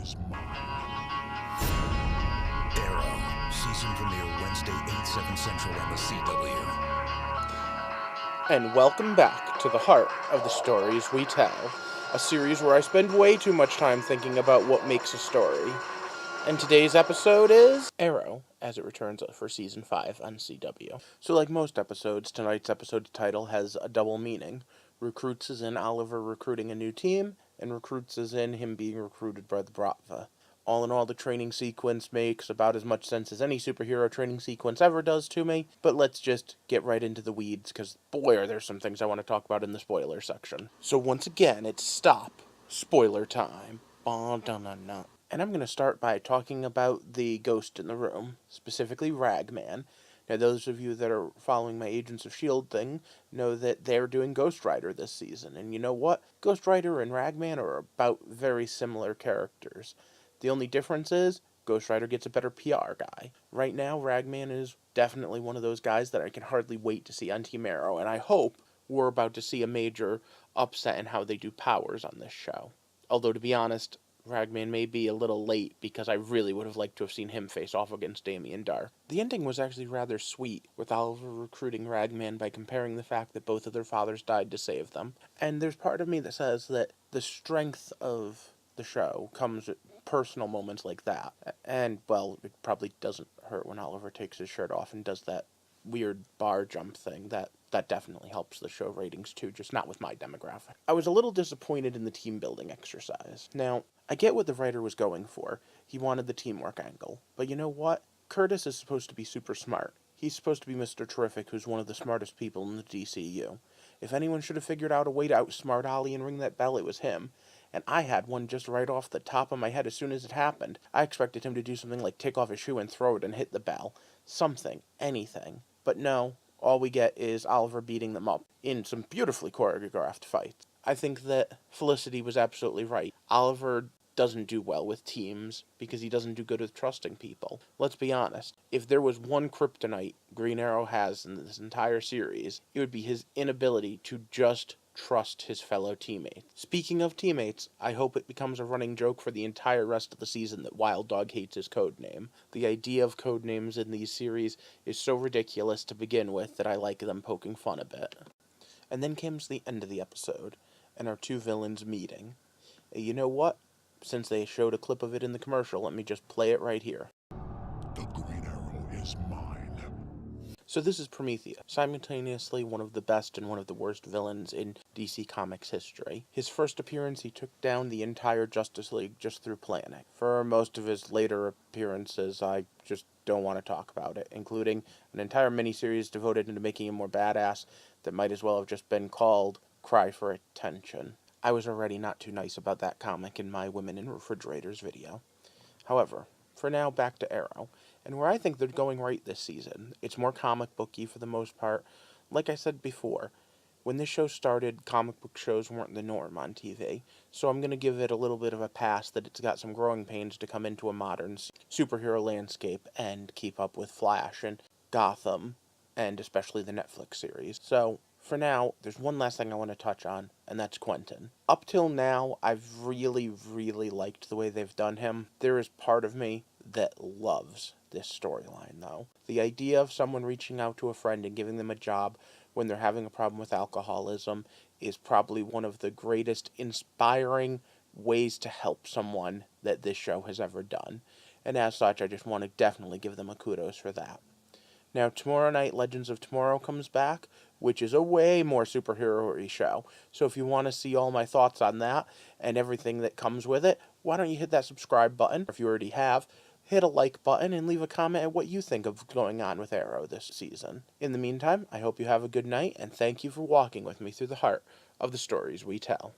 is mine. Arrow, season premiere Wednesday, 8/7 Central on the CW. And welcome back to the heart of the stories we tell, a series where I spend way too much time thinking about what makes a story. And today's episode is Arrow, as it returns for Season 5 on CW. So like most episodes, tonight's episode title has a double meaning. Recruits is in Oliver recruiting a new team, and Recruits is in him being recruited by the Bratva. All in all, the training sequence makes about as much sense as any superhero training sequence ever does to me, but let's just get right into the weeds, because boy are there some things I want to talk about in the spoiler section. So once again, it's stop, spoiler time. And I'm going to start by talking about the ghost in the room, specifically Ragman. Now, those of you that are following my Agents of S.H.I.E.L.D. thing know that they're doing Ghost Rider this season. And you know what? Ghost Rider and Ragman are about very similar characters. The only difference is Ghost Rider gets a better PR guy. Right now, Ragman is definitely one of those guys that I can hardly wait to see on Team Arrow, and I hope we're about to see a major upset in how they do powers on this show. Although, to be honest, Ragman may be a little late because I really would have liked to have seen him face off against Damien Darhk. The ending was actually rather sweet, with Oliver recruiting Ragman by comparing the fact that both of their fathers died to save them. And there's part of me that says that the strength of the show comes at personal moments like that. And, well, it probably doesn't hurt when Oliver takes his shirt off and does that weird bar jump thing. That definitely helps the show ratings too, just not with my demographic. I was a little disappointed in the team building exercise. Now, I get what the writer was going for. He wanted the teamwork angle. But you know what? Curtis is supposed to be super smart. He's supposed to be Mr. Terrific, who's one of the smartest people in the DCU. If anyone should have figured out a way to outsmart Ollie and ring that bell, it was him. And I had one just right off the top of my head as soon as it happened. I expected him to do something like take off his shoe and throw it and hit the bell. Something. Anything. But no, all we get is Oliver beating them up in some beautifully choreographed fights. I think that Felicity was absolutely right. Oliver doesn't do well with teams because he doesn't do good with trusting people. Let's be honest. If there was one kryptonite Green Arrow has in this entire series, it would be his inability to just trust his fellow teammates. Speaking of teammates, I hope it becomes a running joke for the entire rest of the season that Wild Dog hates his code name. The idea of code names in these series is so ridiculous to begin with that I like them poking fun a bit. And then comes the end of the episode, and our two villains meeting. You know what? Since they showed a clip of it in the commercial, let me just play it right here. The Green Arrow is mine. So this is Prometheus, simultaneously one of the best and one of the worst villains in DC Comics history. His first appearance, he took down the entire Justice League just through planning. For most of his later appearances, I just don't want to talk about it, including an entire miniseries devoted to making him more badass that might as well have just been called Cry for Attention. I was already not too nice about that comic in my Women in Refrigerators video. However, for now, back to Arrow, and where I think they're going right this season. It's more comic booky for the most part. Like I said before, when this show started, comic book shows weren't the norm on TV, so I'm going to give it a little bit of a pass that it's got some growing pains to come into a modern superhero landscape and keep up with Flash and Gotham, and especially the Netflix series. So, for now, there's one last thing I want to touch on, and that's Quentin. Up till now, I've really, really liked the way they've done him. There is part of me that loves this storyline, though. The idea of someone reaching out to a friend and giving them a job when they're having a problem with alcoholism is probably one of the greatest inspiring ways to help someone that this show has ever done. And as such, I just want to definitely give them a kudos for that. Now, tomorrow night, Legends of Tomorrow comes back, which is a way more superhero-y show. So if you want to see all my thoughts on that and everything that comes with it, why don't you hit that subscribe button? If you already have, hit a like button and leave a comment at what you think of going on with Arrow this season. In the meantime, I hope you have a good night, and thank you for walking with me through the heart of the stories we tell.